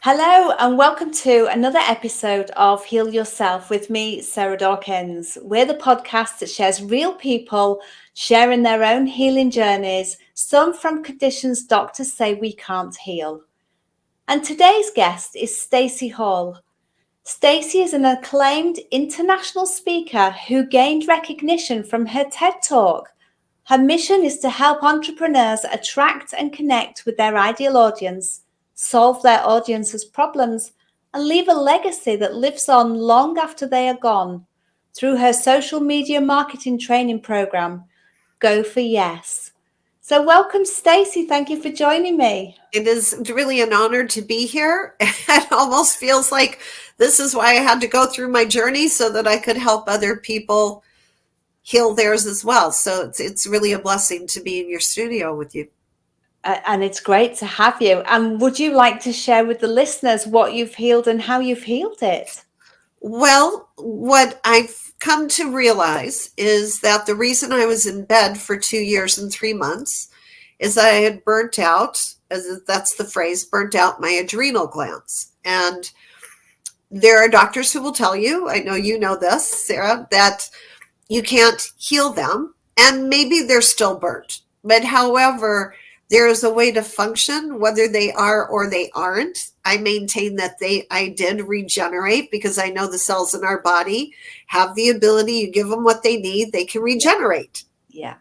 Hello, and welcome to another episode of Heal Yourself with me, Sarah Dawkins. We're the podcast that shares real people sharing their own healing journeys, some from conditions doctors say we can't heal. And today's guest is Stacey Hall. Stacey is an acclaimed international speaker who gained recognition from her TED Talk. Her mission is to help entrepreneurs attract and connect with their ideal audience, solve their audience's problems, and leave a legacy that lives on long after they are gone. Through her social media marketing training program, Go for Yes. So welcome, Stacey. Thank you for joining me. It is really an honor to be here. It almost feels like this is why I had to go through my journey so that I could help other people heal theirs as well. So it's really a blessing to be in your studio with you. And it's great to have you. And would you like to share with the listeners what you've healed and how you've healed it? Well, what I've come to realize is that the reason I was in bed for 2 years and 3 months is I had burnt out, as that's the phrase, burnt out my adrenal glands. And there are doctors who will tell you, I know you know this, Sarah, that you can't heal them, and maybe they're still burnt. But however, there is a way to function, whether they are or they aren't. I maintain that I did regenerate because I know the cells in our body have the ability, you give them what they need, they can regenerate. Yeah.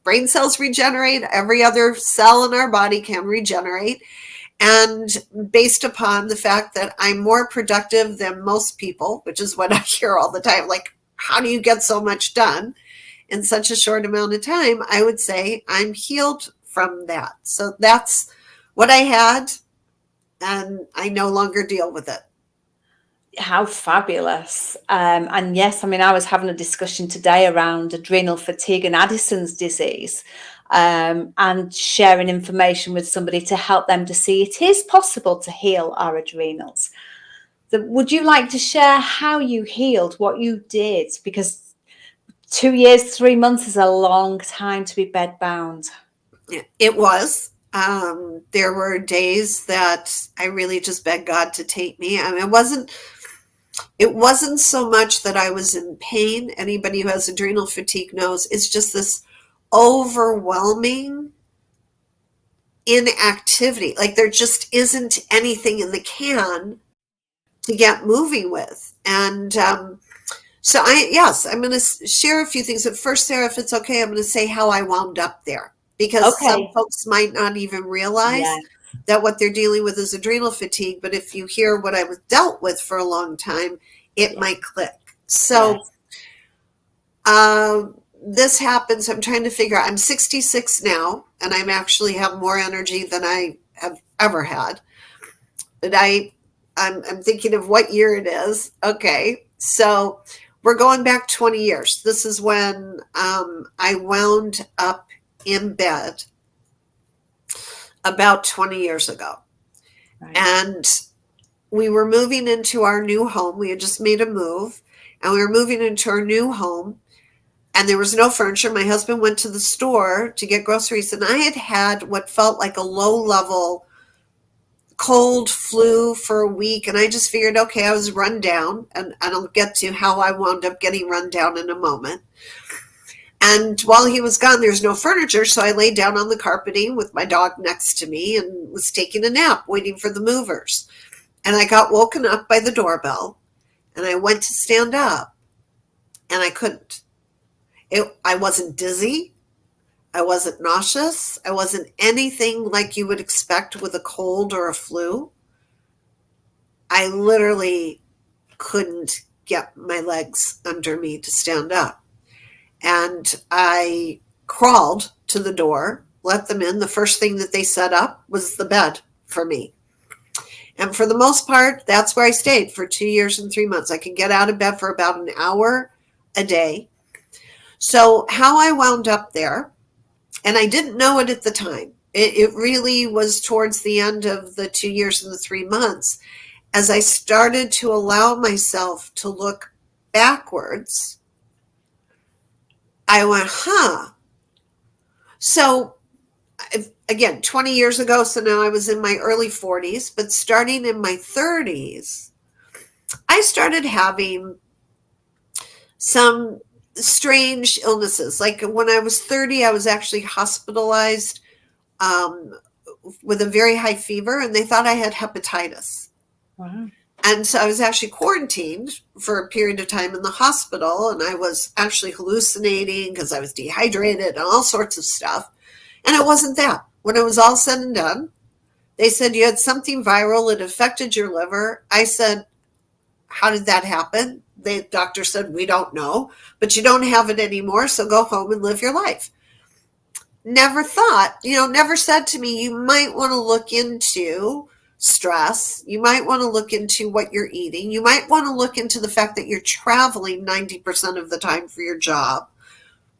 Brain cells regenerate, every other cell in our body can regenerate. And based upon the fact that I'm more productive than most people, which is what I hear all the time, like, how do you get so much done in such a short amount of time? I would say I'm healed from that. So that's what I had, and I no longer deal with it. How fabulous. And yes, I mean, I was having a discussion today around adrenal fatigue and Addison's disease, and sharing information with somebody to help them to see it is possible to heal our adrenals. Would you like to share how you healed, what you did? Because 2 years, 3 months is a long time to be bedbound. It was. There were days that I really just begged God to take me. I mean, it wasn't so much that I was in pain. Anybody who has adrenal fatigue knows it's just this overwhelming inactivity. Like there just isn't anything in the can to get moving with. And so I'm going to share a few things. But first, Sarah, if it's okay, I'm going to say how I wound up there, because some Okay. folks might not even realize Yeah. that what they're dealing with is adrenal fatigue. But if you hear what I was dealt with for a long time, it Yeah. might click. Yes. So this happens. I'm trying to figure out. I'm 66 now, and I'm actually have more energy than I have ever had. But I'm thinking of what year it is. Okay, so we're going back 20 years. This is when I wound up in bed about 20 years ago. Right. And we were moving into our new home. We had just made a move, and we were moving into our new home, and there was no furniture. My husband went to the store to get groceries, and I had had what felt like a low-level cold flu for a week, and I just figured, okay, I was run down, and I'll get to how I wound up getting run down in a moment. And while he was gone, there's no furniture, so I laid down on the carpeting with my dog next to me and was taking a nap, waiting for the movers. And I got woken up by the doorbell, and I went to stand up, and I couldn't. I wasn't dizzy. I wasn't nauseous. I wasn't anything like you would expect with a cold or a flu. I literally couldn't get my legs under me to stand up. And I crawled to the door, let them in. The first thing that they set up was the bed for me. And for the most part, that's where I stayed for 2 years and 3 months. I could get out of bed for about an hour a day. So how I wound up there, and I didn't know it at the time. It really was towards the end of the 2 years and the 3 months, as I started to allow myself to look backwards, I went, huh. So again, 20 years ago, so now I was in my early 40s, but starting in my 30s, I started having some strange illnesses. Like when I was 30, I was actually hospitalized with a very high fever, and they thought I had hepatitis. Wow. And so I was actually quarantined for a period of time in the hospital, and I was actually hallucinating because I was dehydrated and all sorts of stuff. And it wasn't that. When it was all said and done, they said you had something viral, it affected your liver. I said, how did that happen? The doctor said, we don't know, but you don't have it anymore, so go home and live your life. Never thought, never said to me, you might want to look into stress. You might want to look into what you're eating. You might want to look into the fact that you're traveling 90% of the time for your job.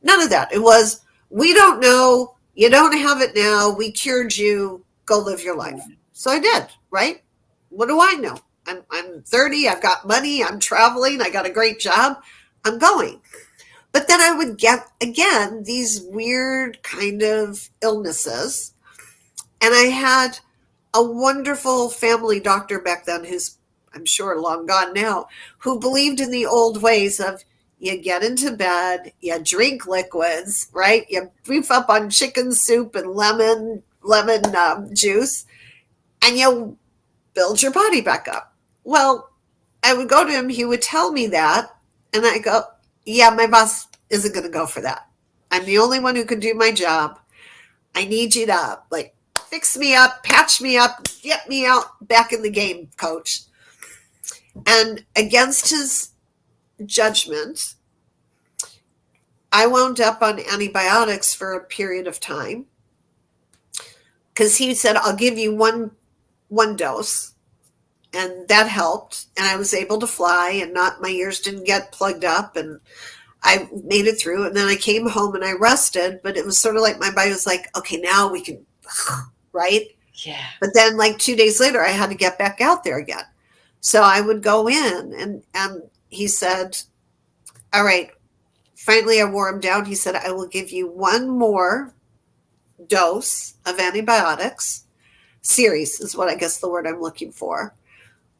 None of that. It was, we don't know. You don't have it now. We cured you. Go live your life. So I did, right? What do I know? I'm 30. I've got money. I'm traveling. I got a great job. I'm going. But then I would get, again, these weird kind of illnesses. And I had a wonderful family doctor back then, who's, I'm sure, long gone now, who believed in the old ways of you get into bed, you drink liquids, right? You beef up on chicken soup and lemon juice, and you build your body back up. Well, I would go to him, he would tell me that, and I go, yeah, my boss isn't going to go for that. I'm the only one who can do my job. I need you to, fix me up, patch me up, get me out back in the game, coach. And against his judgment, I wound up on antibiotics for a period of time because he said, I'll give you one dose. And that helped. And I was able to fly and my ears didn't get plugged up, and I made it through. And then I came home and I rested, but it was sort of like my body was like, okay, now we can, right? Yeah. But then 2 days later, I had to get back out there again. So I would go in and he said, all right, finally I wore him down. He said, I will give you one more dose of antibiotics. Series is what I guess the word I'm looking for.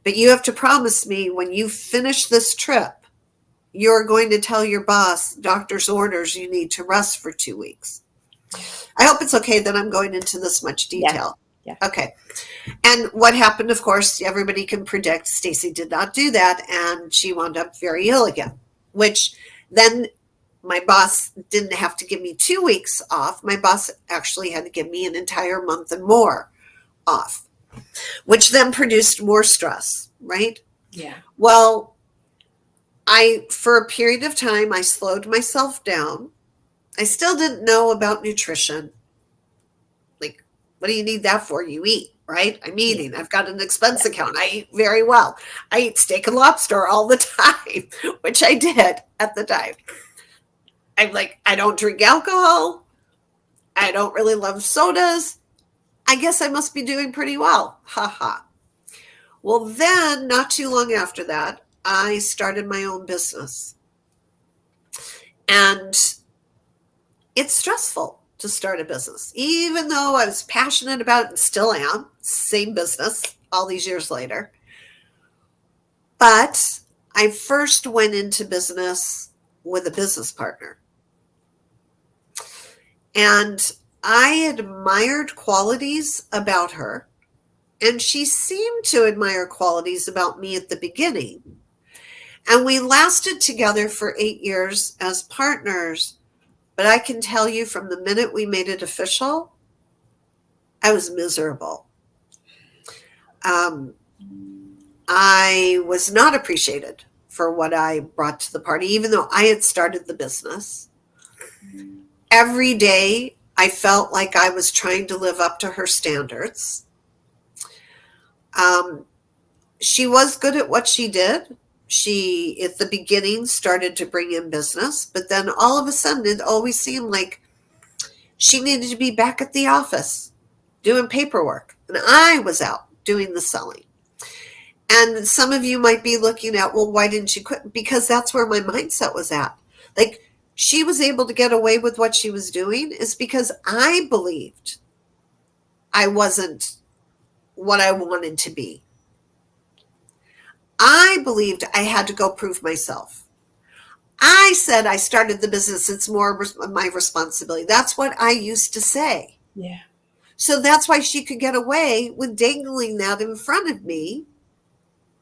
But you have to promise me when you finish this trip, you're going to tell your boss, doctor's orders, you need to rest for 2 weeks. I hope it's okay that I'm going into this much detail. Yeah. Okay. And what happened, of course, everybody can predict Stacey did not do that, and she wound up very ill again, which then my boss didn't have to give me 2 weeks off. My boss actually had to give me an entire month and more off, which then produced more stress, right? Yeah. Well, for a period of time, I slowed myself down. I still didn't know about nutrition. What do you need that for? You eat, right? I'm eating. I've got an expense account. I eat very well. I eat steak and lobster all the time, which I did at the time. I don't drink alcohol. I don't really love sodas. I guess I must be doing pretty well. Ha ha. Well, then, not too long after that, I started my own business. And it's stressful to start a business, even though I was passionate about it and still am. Same business all these years later. But I first went into business with a business partner. And I admired qualities about her, and she seemed to admire qualities about me at the beginning. And we lasted together for 8 years as partners. But I can tell you from the minute we made it official, I was miserable. I was not appreciated for what I brought to the party, even though I had started the business. Every day, I felt like I was trying to live up to her standards. She was good at what she did. She, at the beginning, started to bring in business, but then all of a sudden, it always seemed like she needed to be back at the office doing paperwork, and I was out doing the selling. And some of you might be looking at, well, why didn't she quit? Because that's where my mindset was at. She was able to get away with what she was doing is because I believed I wasn't what I wanted to be. I believed I had to go prove myself. I said I started the business. It's more my responsibility. That's what I used to say. Yeah. So that's why she could get away with dangling that in front of me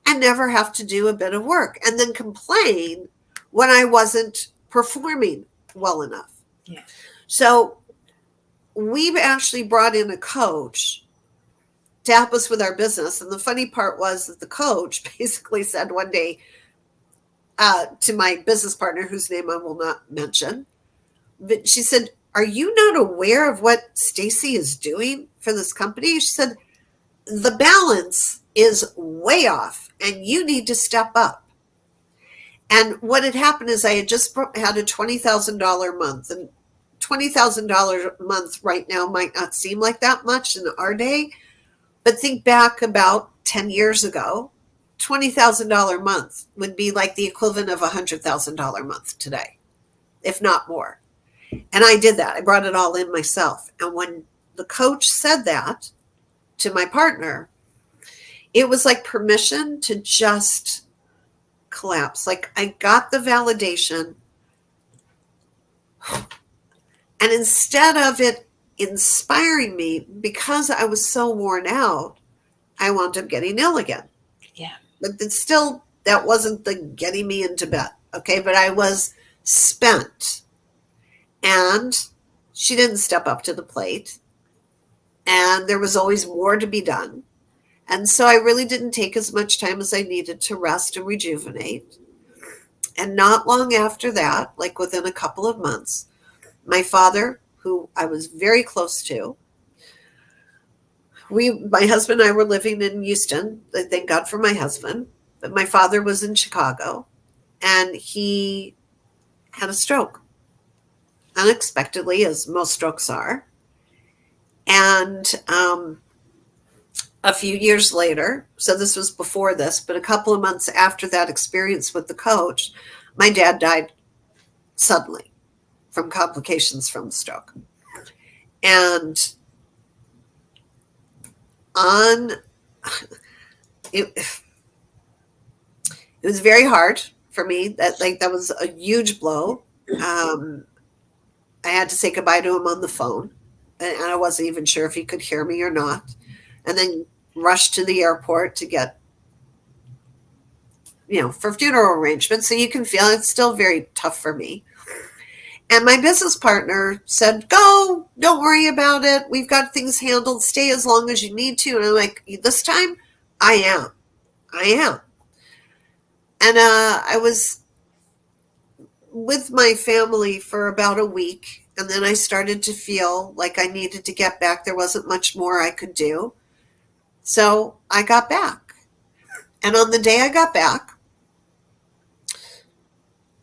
and never have to do a bit of work and then complain when I wasn't performing well enough. Yeah. So we've actually brought in a coach to help us with our business. And the funny part was that the coach basically said one day to my business partner, whose name I will not mention, but she said, "Are you not aware of what Stacey is doing for this company?" She said, "The balance is way off and you need to step up." And what had happened is I had just had a $20,000 month, and $20,000 a month right now might not seem like that much in our day, but think back about 10 years ago, $20,000 a month would be like the equivalent of a $100,000 a month today, if not more. And I did that. I brought it all in myself. And when the coach said that to my partner, it was like permission to just collapse. Like I got the validation. And instead of it inspiring me, because I was so worn out, I wound up getting ill again. Yeah. But it's still, that wasn't the getting me into bed. Okay. But I was spent. And she didn't step up to the plate. And there was always more to be done. And so I really didn't take as much time as I needed to rest and rejuvenate. And not long after that, like within a couple of months, my father, who I was very close to, my husband and I were living in Houston. Thank God for my husband. But my father was in Chicago, and he had a stroke. Unexpectedly, as most strokes are. And a few years later, so this was before this, but a couple of months after that experience with the coach, my dad died suddenly from complications from the stroke. And it was very hard for me. That was a huge blow. I had to say goodbye to him on the phone, and I wasn't even sure if he could hear me or not. And then rushed to the airport to get, for funeral arrangements. So you can feel it's still very tough for me. And my business partner said, "Go, don't worry about it. We've got things handled. Stay as long as you need to." And I'm like, "This time, I am. And I was with my family for about a week, and then I started to feel like I needed to get back. There wasn't much more I could do. So I got back. And on the day I got back,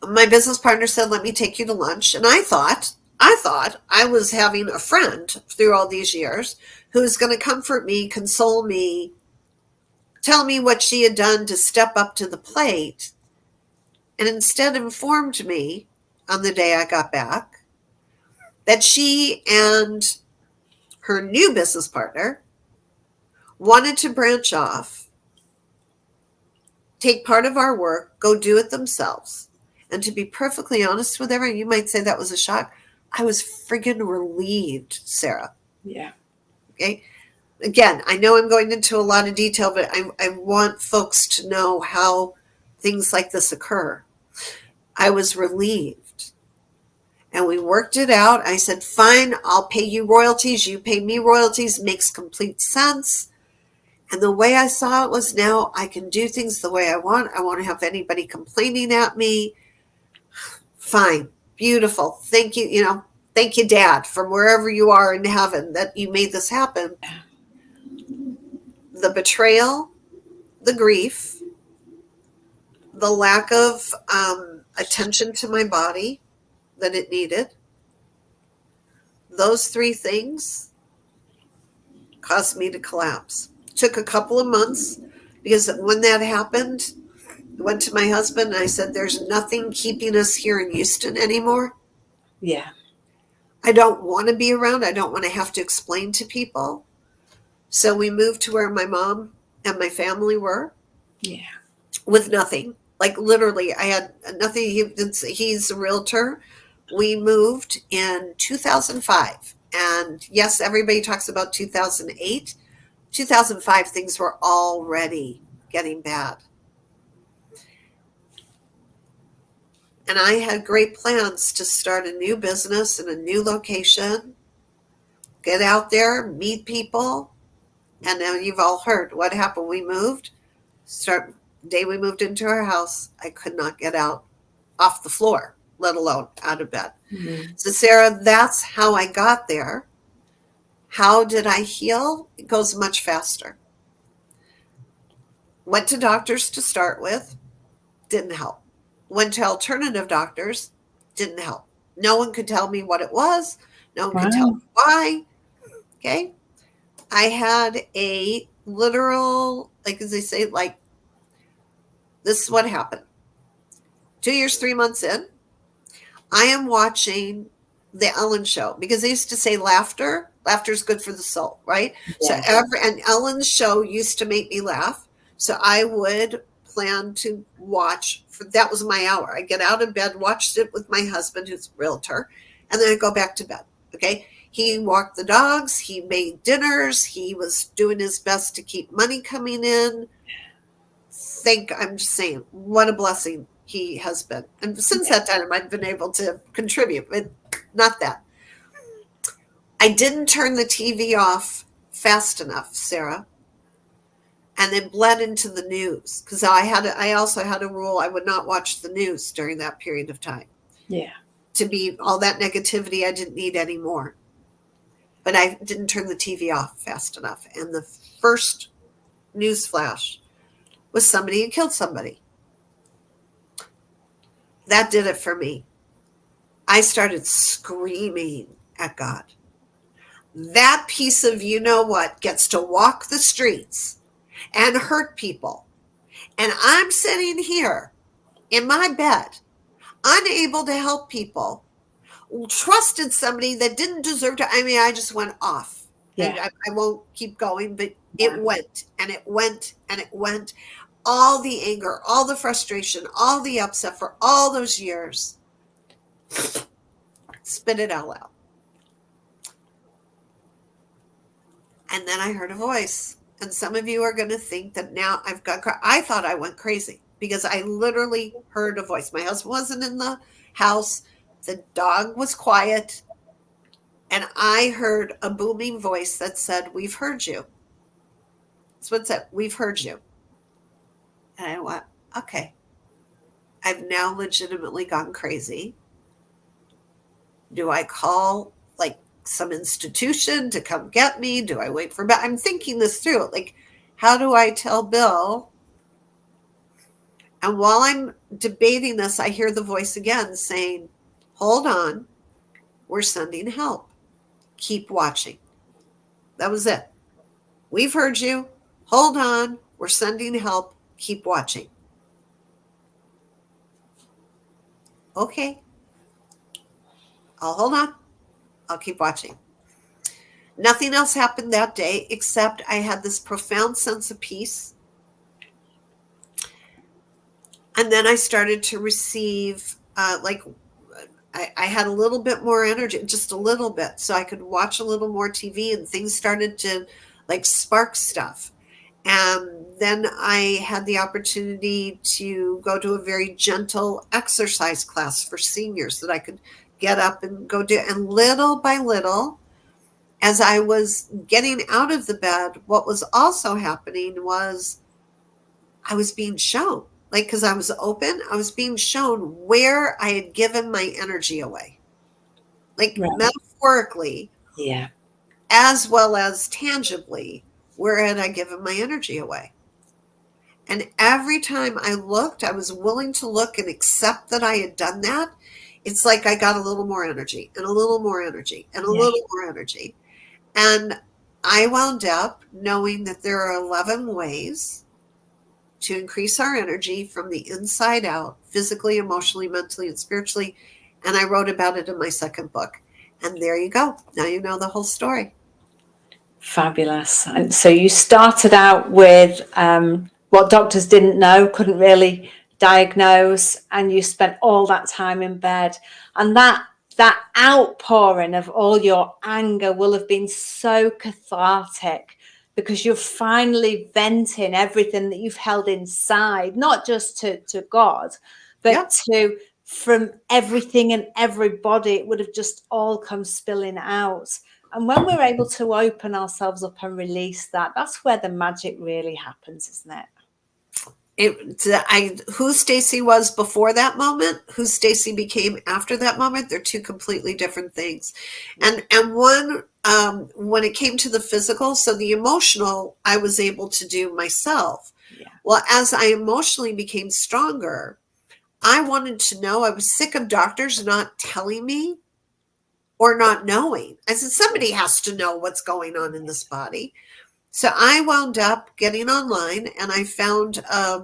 my business partner said, "Let me take you to lunch." And I thought I was having a friend through all these years who was going to comfort me, console me, tell me what she had done to step up to the plate. And instead informed me on the day I got back that she and her new business partner wanted to branch off, take part of our work, go do it themselves. And to be perfectly honest with everyone, you might say that was a shock. I was friggin' relieved, Sarah. Yeah. Okay. Again, I know I'm going into a lot of detail, but I want folks to know how things like this occur. I was relieved. And we worked it out. I said, "Fine, I'll pay you royalties. You pay me royalties." Makes complete sense. And the way I saw it was, now I can do things the way I want. I won't have anybody complaining at me. Fine. Beautiful. Thank you. Thank you, Dad, from wherever you are in heaven, that you made this happen. The betrayal, the grief, the lack of attention to my body that it needed, those three things caused me to collapse. Took a couple of months, because when that happened, I went to my husband and I said, "There's nothing keeping us here in Houston anymore. Yeah. I don't want to be around. I don't want to have to explain to people. So we moved to where my mom and my family were. Yeah. With nothing. Like literally, I had nothing. He's a realtor. We moved in 2005. And yes, everybody talks about 2008. 2005, things were already getting bad. And I had great plans to start a new business in a new location, get out there, meet people. And now you've all heard what happened. We moved. Day we moved into our house, I could not get out off the floor, let alone out of bed. Mm-hmm. So, Sarah, that's how I got there. How did I heal? It goes much faster. Went to doctors to start with, didn't help. Went to alternative doctors, didn't help. No one could tell me what it was. No one could tell me why. Okay. I had a literal, like as they say, like, this is what happened. 2 years, 3 months in, I am watching the Ellen show because they used to say laughter is good for the soul, right? Yeah. So and Ellen's show used to make me laugh. So I would plan to watch that was my hour. I get out of bed, watched it with my husband, who's a realtor, and then I go back to bed. Okay. He walked the dogs, he made dinners, he was doing his best to keep money coming in. I'm just saying, what a blessing he has been. And since that time, I've been able to contribute, but not that. I didn't turn the TV off fast enough, Sarah, and then bled into the news because I also had a rule I would not watch the news during that period of time. Yeah. To be all that negativity, I didn't need anymore. But I didn't turn the TV off fast enough. And the first news flash was somebody had killed somebody. That did it for me. I started screaming at God. That piece of you know what gets to walk the streets and hurt people. And I'm sitting here in my bed, unable to help people, trusted somebody that didn't deserve to. I mean, I just went off. Yeah. I won't keep going, but it went and it went and it went. All the anger, all the frustration, all the upset for all those years, spit it all out. And then I heard a voice. And some of you are going to think that now I thought I went crazy because I literally heard a voice. My husband wasn't in the house. The dog was quiet. And I heard a booming voice that said, "We've heard you." That's what it said. "We've heard you." And I went, okay. I've now legitimately gone crazy. Do I call like some institution to come get me? Do I wait for I'm thinking this through. Like, how do I tell Bill? And while I'm debating this, I hear the voice again saying, "Hold on. We're sending help. Keep watching." That was it. "We've heard you. Hold on. We're sending help. Keep watching." Okay. I'll hold on. I'll keep watching. Nothing else happened that day except I had this profound sense of peace. And then I started to receive, I had a little bit more energy, just a little bit, so I could watch a little more TV and things started to like spark stuff. And then I had the opportunity to go to a very gentle exercise class for seniors that I could get up and go do. And little by little, as I was getting out of the bed, what was also happening was I was being shown, like, because I was open, I was being shown where I had given my energy away, like metaphorically, yeah, as well as tangibly, where had I given my energy away? And every time I looked, I was willing to look and accept that I had done that. It's like I got a little more energy and a little more energy and a little more energy. And I wound up knowing that there are 11 ways to increase our energy from the inside out, physically, emotionally, mentally, and spiritually. And I wrote about it in my second book. And there you go. Now you know the whole story. Fabulous. And so you started out with what doctors didn't know, couldn't really diagnose, and you spent all that time in bed. And that outpouring of all your anger will have been so cathartic, because you're finally venting everything that you've held inside, not just to God, but to from everything and everybody. It would have just all come spilling out. And when we're able to open ourselves up and release that, that's where the magic really happens, isn't it? Who Stacey was before that moment, who Stacey became after that moment, they're two completely different things. And one, when it came to the physical, so the emotional, I was able to do myself. Yeah. Well, as I emotionally became stronger, I wanted to know. I was sick of doctors not telling me or not knowing. I said, somebody has to know what's going on in this body. So I wound up getting online, and I found a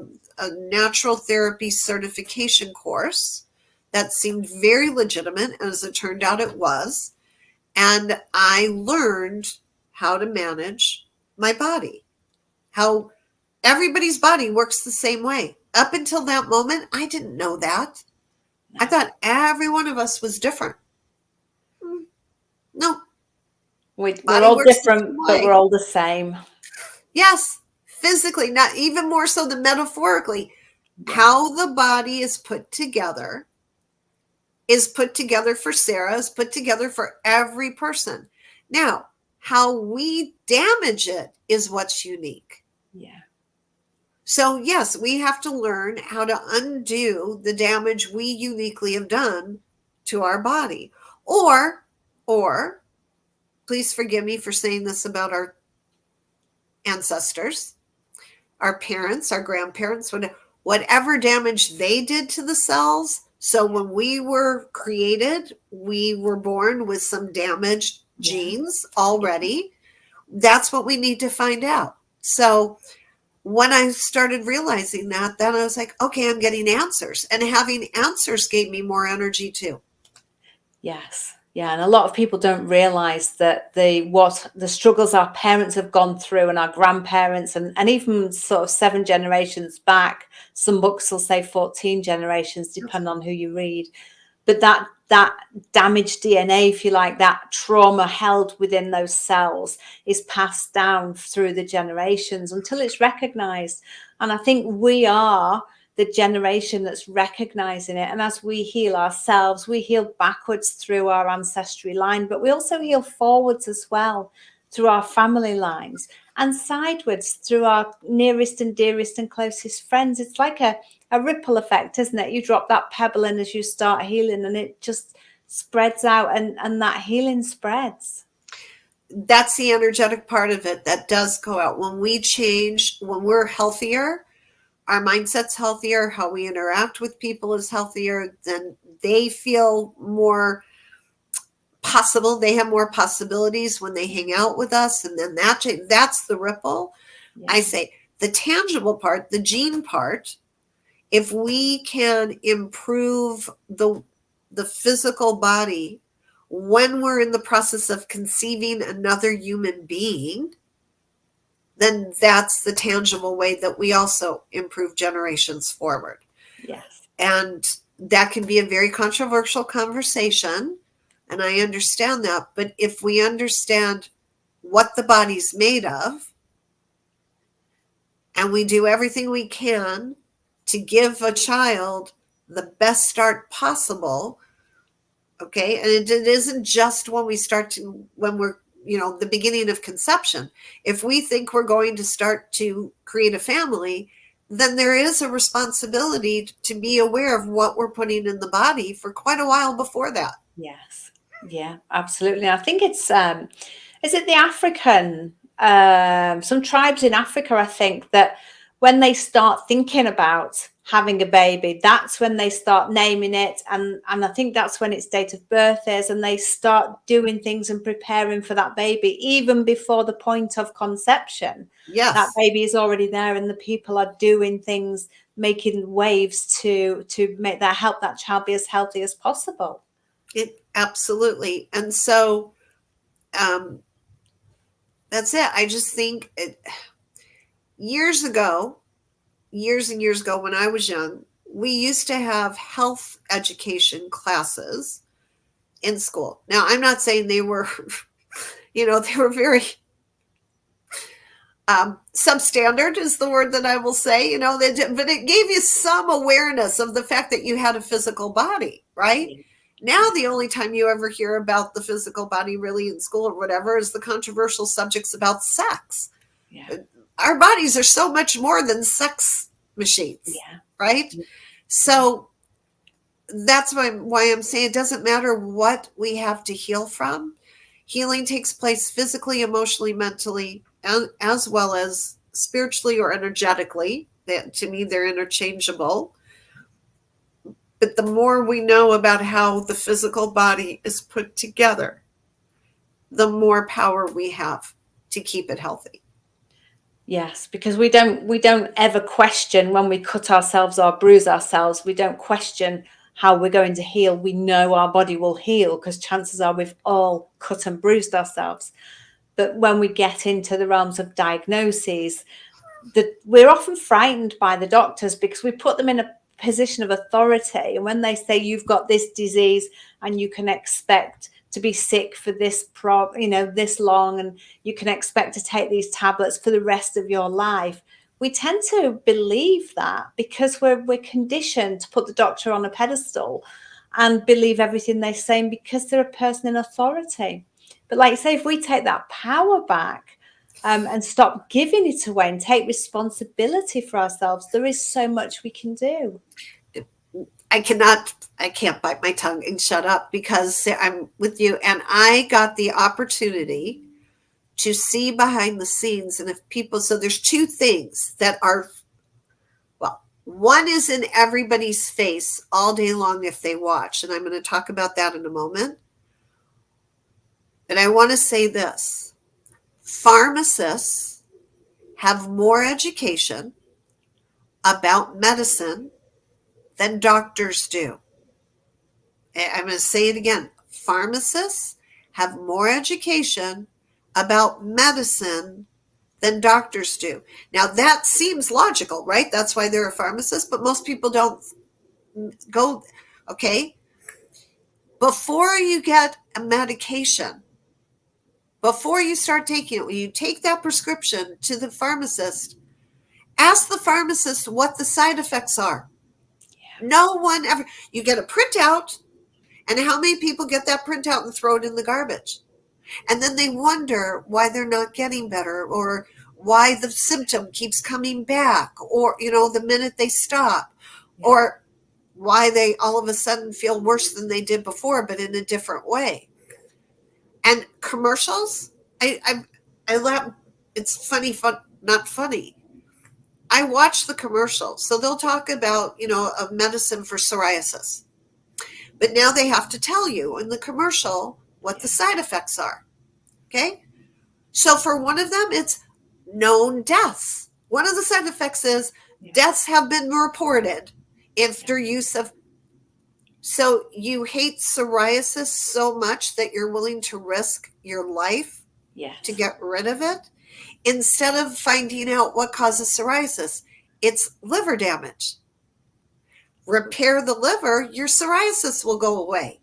natural therapy certification course that seemed very legitimate. As it turned out, it was. And I learned how to manage my body, how everybody's body works the same way. Up until that moment, I didn't know that. I thought every one of us was different. No. We're Body all works the same different, but way. we're all the same. Yes, physically, not even more so than metaphorically. Yeah. How the body is put together for Sarah, is put together for every person. Now, how we damage it is what's unique. Yeah. So, yes, we have to learn how to undo the damage we uniquely have done to our body. Or, please forgive me for saying this about our ancestors, our parents, our grandparents, whatever damage they did to the cells. So when we were created, we were born with some damaged genes already. That's what we need to find out. So when I started realizing that, then I was like, okay, I'm getting answers. And having answers gave me more energy too. Yes. Yeah. And a lot of people don't realize that the struggles our parents have gone through, and our grandparents, and even sort of 7 generations back, some books will say 14 generations, depending on who you read. But that damaged DNA, if you like, that trauma held within those cells is passed down through the generations until it's recognized. And I think we are the generation that's recognizing it. And as we heal ourselves, we heal backwards through our ancestry line, but we also heal forwards as well through our family lines, and sideways through our nearest and dearest and closest friends. It's like a ripple effect, isn't it? You drop that pebble in as you start healing, and it just spreads out, and that healing spreads. That's the energetic part of it that does go out. When we change, when we're healthier, our mindset's healthier, how we interact with people is healthier, then they feel more possible. They have more possibilities when they hang out with us, and then that's the ripple. Yeah. I say the tangible part, the gene part, if we can improve the physical body when we're in the process of conceiving another human being, then that's the tangible way that we also improve generations forward. Yes. And that can be a very controversial conversation, and I understand that. But if we understand what the body's made of, and we do everything we can to give a child the best start possible, okay, and it isn't just when we're the beginning of conception. If we think we're going to start to create a family, then there is a responsibility to be aware of what we're putting in the body for quite a while before that. Yes. Yeah, absolutely. I think it's is it the African some tribes in Africa, I think, that when they start thinking about having a baby, that's when they start naming it, and I think that's when its date of birth is, and they start doing things and preparing for that baby even before the point of conception. Yes. That baby is already there, and the people are doing things, making waves to make that, help that child be as healthy as possible. Absolutely. And so that's it. I just think years and years ago when I was young, we used to have health education classes in school. Now, I'm not saying they were, they were very substandard is the word that I will say, but it gave you some awareness of the fact that you had a physical body, right? Now, the only time you ever hear about the physical body really in school or whatever is the controversial subjects about sex. Yeah. Our bodies are so much more than sex machines, right? So that's why I'm saying it doesn't matter what we have to heal from. Healing takes place physically, emotionally, mentally, as well as spiritually or energetically. To me, they're interchangeable. But the more we know about how the physical body is put together, the more power we have to keep it healthy. Yes, because we don't ever question when we cut ourselves or bruise ourselves. We don't question how we're going to heal. We know our body will heal because chances are we've all cut and bruised ourselves. But when we get into the realms of diagnoses, we're often frightened by the doctors because we put them in a position of authority. And when they say you've got this disease and you can expect to be sick for this this long, and you can expect to take these tablets for the rest of your life, we tend to believe that because we're conditioned to put the doctor on a pedestal and believe everything they're saying because they're a person in authority. But like you say, if we take that power back and stop giving it away and take responsibility for ourselves, there is so much we can do. I can't bite my tongue and shut up because I'm with you. And I got the opportunity to see behind the scenes. And so there's two things that are, well, one is in everybody's face all day long if they watch. And I'm going to talk about that in a moment. And I want to say this: pharmacists have more education about medicine than doctors do. I'm going to say it again. Pharmacists have more education about medicine than doctors do. Now, that seems logical, right? That's why they're a pharmacist, but most people don't go, okay? Before you get a medication, before you start taking it, when you take that prescription to the pharmacist, ask the pharmacist what the side effects are. Yeah. No one ever, you get a printout. And how many people get that printout and throw it in the garbage? And then they wonder why they're not getting better, or why the symptom keeps coming back, or, the minute they stop, or why they all of a sudden feel worse than they did before, but in a different way. And commercials, I laugh. It's funny, not funny. I watch the commercials. So they'll talk about, a medicine for psoriasis. But now they have to tell you in the commercial what the side effects are. Okay? So for one of them, it's known deaths. One of the side effects is deaths have been reported after use of. So you hate psoriasis so much that you're willing to risk your life to get rid of it, instead of finding out what causes psoriasis. It's liver damage. Repair the liver, your psoriasis will go away.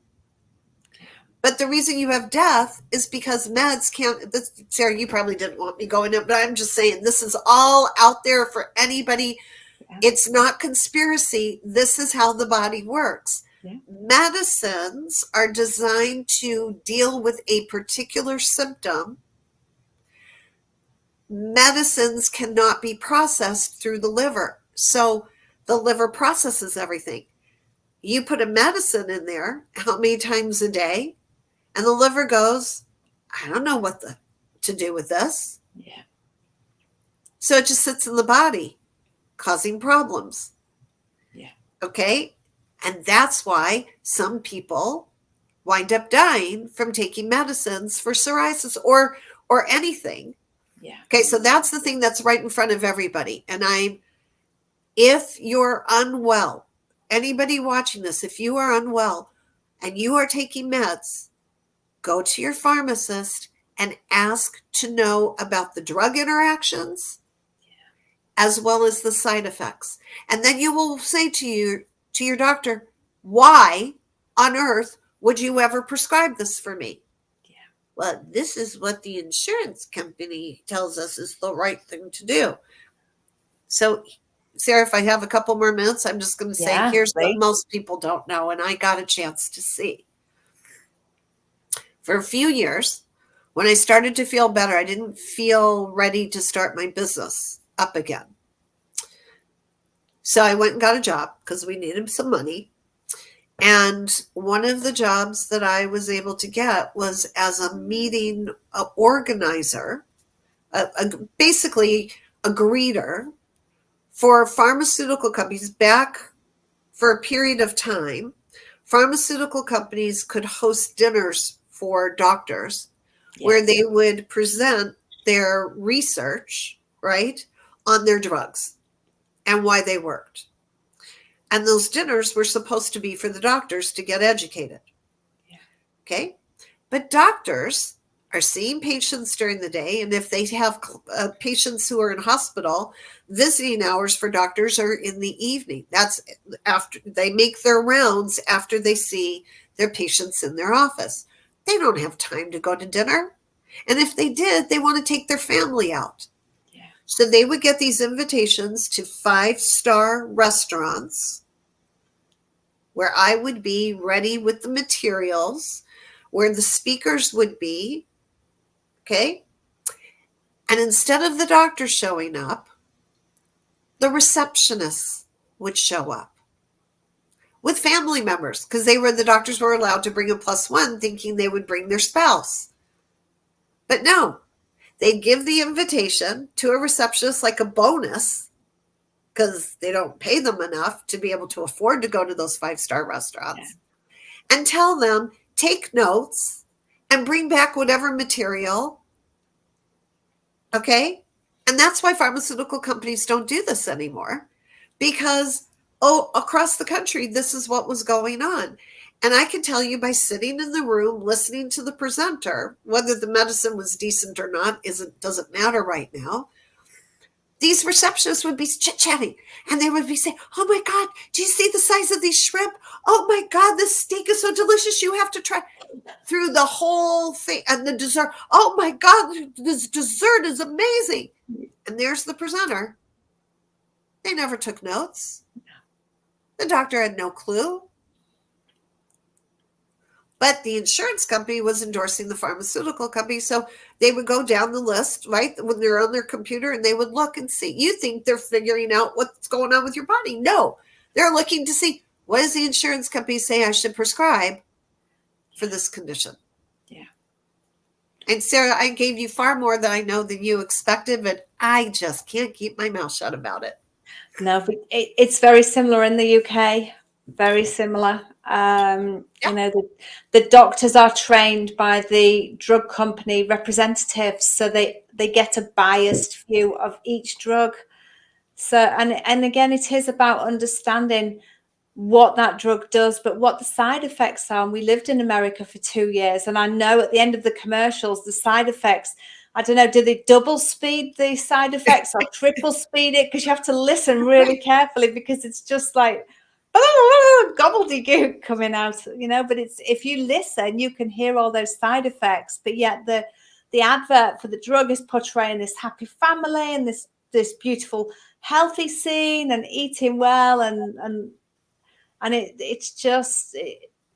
But the reason you have death is because meds can't. Sarah, you probably didn't want me going up, but I'm just saying this is all out there for anybody. Yeah. It's not conspiracy. This is how the body works. Yeah. Medicines are designed to deal with a particular symptom. Medicines cannot be processed through the liver. So the liver processes everything. You put a medicine in there, how many times a day? And the liver goes, I don't know what to do with this. Yeah. So it just sits in the body, causing problems. Yeah. Okay? And that's why some people wind up dying from taking medicines for psoriasis or anything. Yeah. Okay, so that's the thing that's right in front of everybody. And if you're unwell, anybody watching this, if you are unwell and you are taking meds, go to your pharmacist and ask to know about the drug interactions as well as the side effects. And then you will say to your doctor, why on earth would you ever prescribe this for me? Yeah. Well, this is what the insurance company tells us is the right thing to do. So, Sarah, if I have a couple more minutes, I'm just going to say, here's what most people don't know, and I got a chance to see. For a few years, when I started to feel better, I didn't feel ready to start my business up again. So I went and got a job because we needed some money. And one of the jobs that I was able to get was as a meeting organizer, basically a greeter for pharmaceutical companies. Back for a period of time, pharmaceutical companies could host dinners for doctors where they would present their research, right, on their drugs and why they worked. And those dinners were supposed to be for the doctors to get educated. Yeah. Okay. But doctors are seeing patients during the day. And if they have patients who are in hospital, visiting hours for doctors are in the evening. That's after they make their rounds after they see their patients in their office. They don't have time to go to dinner. And if they did, they want to take their family out. Yeah. So they would get these invitations to 5-star restaurants where I would be ready with the materials, where the speakers would be. Okay. And instead of the doctor showing up, the receptionists would show up with family members because the doctors were allowed to bring a +1 thinking they would bring their spouse. But no, they'd give the invitation to a receptionist like a bonus because they don't pay them enough to be able to afford to go to those 5-star restaurants, and tell them, take notes and bring back whatever material. Okay. And that's why pharmaceutical companies don't do this anymore, because, across the country, this is what was going on. And I can tell you by sitting in the room, listening to the presenter, whether the medicine was decent or not, doesn't matter right now. These receptionists would be chit-chatting and they would be saying, oh my God, do you see the size of these shrimp? Oh my God, this steak is so delicious. You have to try. Through the whole thing. And the dessert, oh my God, this dessert is amazing. And there's the presenter. They never took notes. The doctor had no clue. But the insurance company was endorsing the pharmaceutical company. So they would go down the list, right, when they're on their computer, and they would look and see. You think they're figuring out what's going on with your body. No, they're looking to see, what does the insurance company say I should prescribe for this condition? Yeah. And Sarah, I gave you far more than I know than you expected, but I just can't keep my mouth shut about it. No, but it's very similar in the UK. Very similar. You know, the doctors are trained by the drug company representatives, so they get a biased view of each drug. So, and again, it is about understanding what that drug does, but what the side effects are. And we lived in America for 2 years, and I know at the end of the commercials, the side effects, I don't know, do they double speed the side effects or triple speed it? Because you have to listen really carefully, because it's just like gobbledygook coming out, you know. But it's, if you listen, you can hear all those side effects. But yet the advert for the drug is portraying this happy family and this beautiful healthy scene and eating well, and it's just,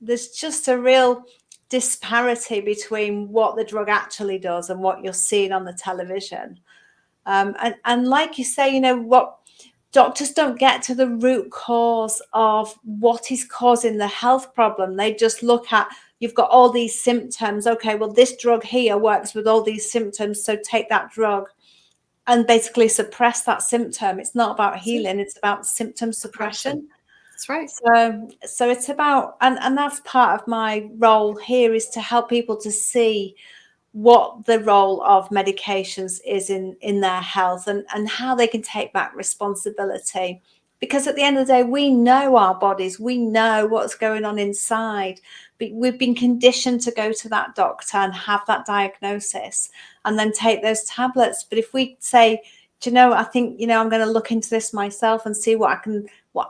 there's just a real disparity between what the drug actually does and what you're seeing on the television. And like you say, you know, what doctors don't get to the root cause of what is causing the health problem. They just look at, you've got all these symptoms. Okay, well, this drug here works with all these symptoms, so take that drug and basically suppress that symptom. It's not about healing, it's about symptom suppression. That's right. So it's about, and that's part of my role here, is to help people to see what the role of medications is in their health, and how they can take back responsibility. Because at the end of the day, we know our bodies, we know what's going on inside, we've been conditioned to go to that doctor and have that diagnosis and then take those tablets. But if we say, do you know, I think, you know, I'm going to look into this myself and see what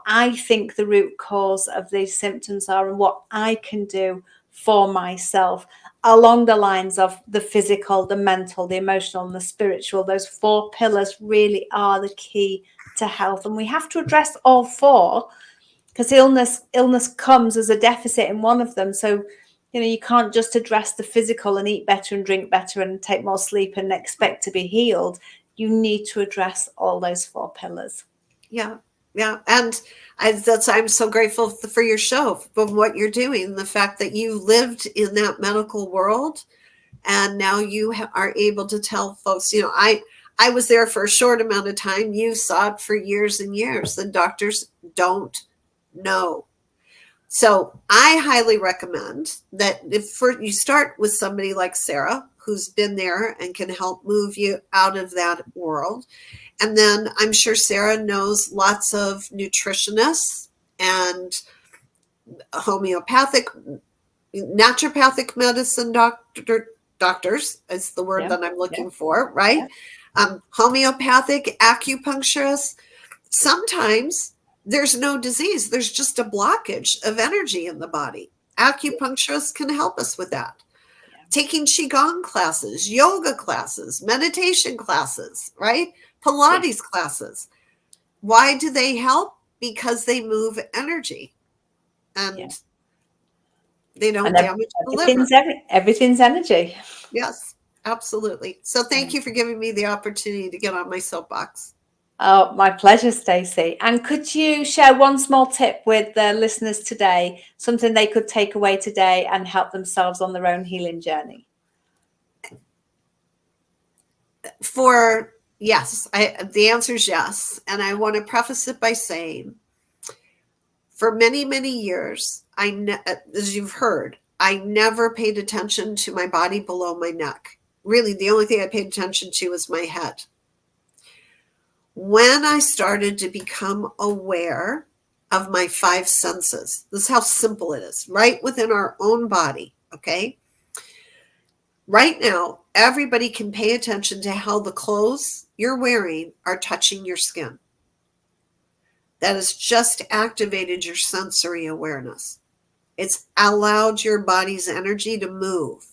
I think the root cause of these symptoms are and what I can do for myself along the lines of the physical, the mental, the emotional, and the spiritual. Those 4 pillars really are the key to health. And we have to address all 4, because illness comes as a deficit in one of them. So, you know, you can't just address the physical and eat better and drink better and take more sleep and expect to be healed. You need to address all those 4 pillars. Yeah. Yeah. And I'm so grateful for your show, for what you're doing, the fact that you lived in that medical world and now you are able to tell folks, you know, I was there for a short amount of time. You saw it for years and years. The doctors don't know. So I highly recommend that if you start with somebody like Sarah, who's been there and can help move you out of that world. And then I'm sure Sarah knows lots of nutritionists and homeopathic, naturopathic medicine doctors is the word that I'm looking for, right? Homeopathic acupuncturists. Sometimes there's no disease. There's just a blockage of energy in the body. Acupuncturists can help us with that. Taking Qigong classes, yoga classes, meditation classes, right? Pilates classes. Why do they help? Because they move energy and they don't damage the liver. Everything's energy. Yes, absolutely. So thank you for giving me the opportunity to get on my soapbox. Oh, my pleasure, Stacey. And could you share one small tip with the listeners today, something they could take away today and help themselves on their own healing journey? Yes, the answer is yes. And I want to preface it by saying, for many, many years, as you've heard, I never paid attention to my body below my neck. Really, the only thing I paid attention to was my head. When I started to become aware of my 5 senses, this is how simple it is, right within our own body, okay? Right now, everybody can pay attention to how the clothes you're wearing are touching your skin. That has just activated your sensory awareness. It's allowed your body's energy to move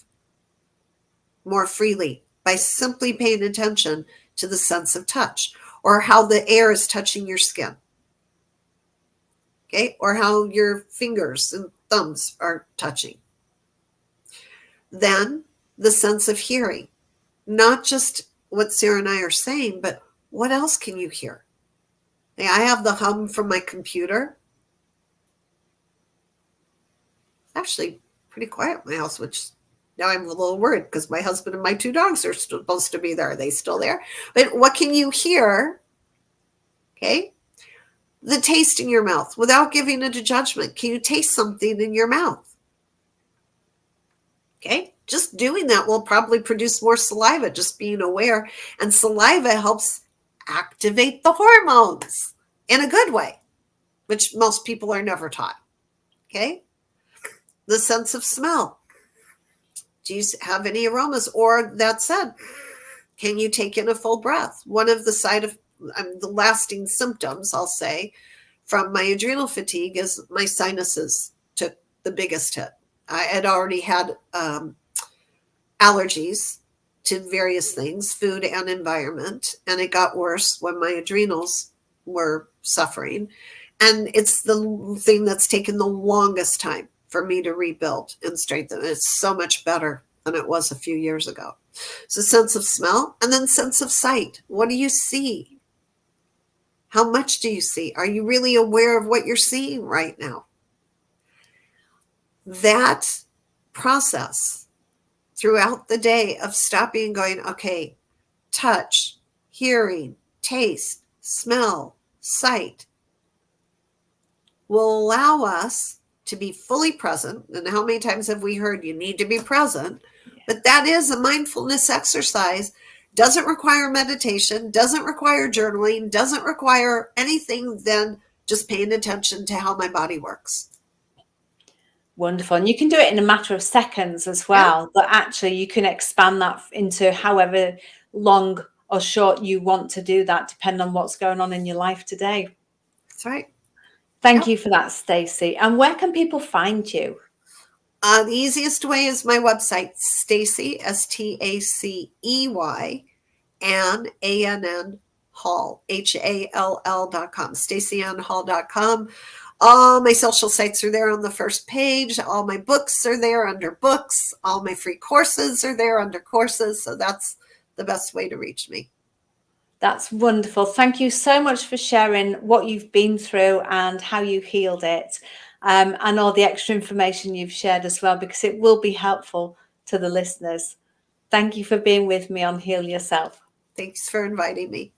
more freely by simply paying attention to the sense of touch, or how the air is touching your skin, okay, or how your fingers and thumbs are touching. Then the sense of hearing, not just what Sarah and I are saying, but what else can you hear? I have the hum from my computer. Actually pretty quiet in my house, which now I'm a little worried because my husband and my 2 dogs are supposed to be there. Are they still there? But what can you hear? Okay. The taste in your mouth without giving it a judgment. Can you taste something in your mouth? Okay. Just doing that will probably produce more saliva, just being aware. And saliva helps activate the hormones in a good way, which most people are never taught. Okay. The sense of smell. Do you have any aromas? Or that said, can you take in a full breath? One of the the lasting symptoms, I'll say, from my adrenal fatigue is my sinuses took the biggest hit. I had already had allergies to various things, food and environment, and it got worse when my adrenals were suffering. And it's the thing that's taken the longest time for me to rebuild and strengthen. It's so much better than it was a few years ago. So sense of smell, and then sense of sight. What do you see? How much do you see? Are you really aware of what you're seeing right now? That process throughout the day of stopping and going, okay, touch, hearing, taste, smell, sight, will allow us to be fully present. And how many times have we heard you need to be present? But that is a mindfulness exercise. Doesn't require meditation, doesn't require journaling, doesn't require anything than just paying attention to how my body works. Wonderful. And you can do it in a matter of seconds as well, but actually you can expand that into however long or short you want to do that, depending on what's going on in your life today. That's right. Thank you for that, Stacey. And where can people find you? The easiest way is my website, Stacey, Stacey, and ANN Hall, HALL.com, StaceyAnnHall.com. All my social sites are there on the first page. All my books are there under books. All my free courses are there under courses. So that's the best way to reach me. That's wonderful. Thank you so much for sharing what you've been through and how you healed it, and all the extra information you've shared as well, because it will be helpful to the listeners. Thank you for being with me on Heal Yourself. Thanks for inviting me.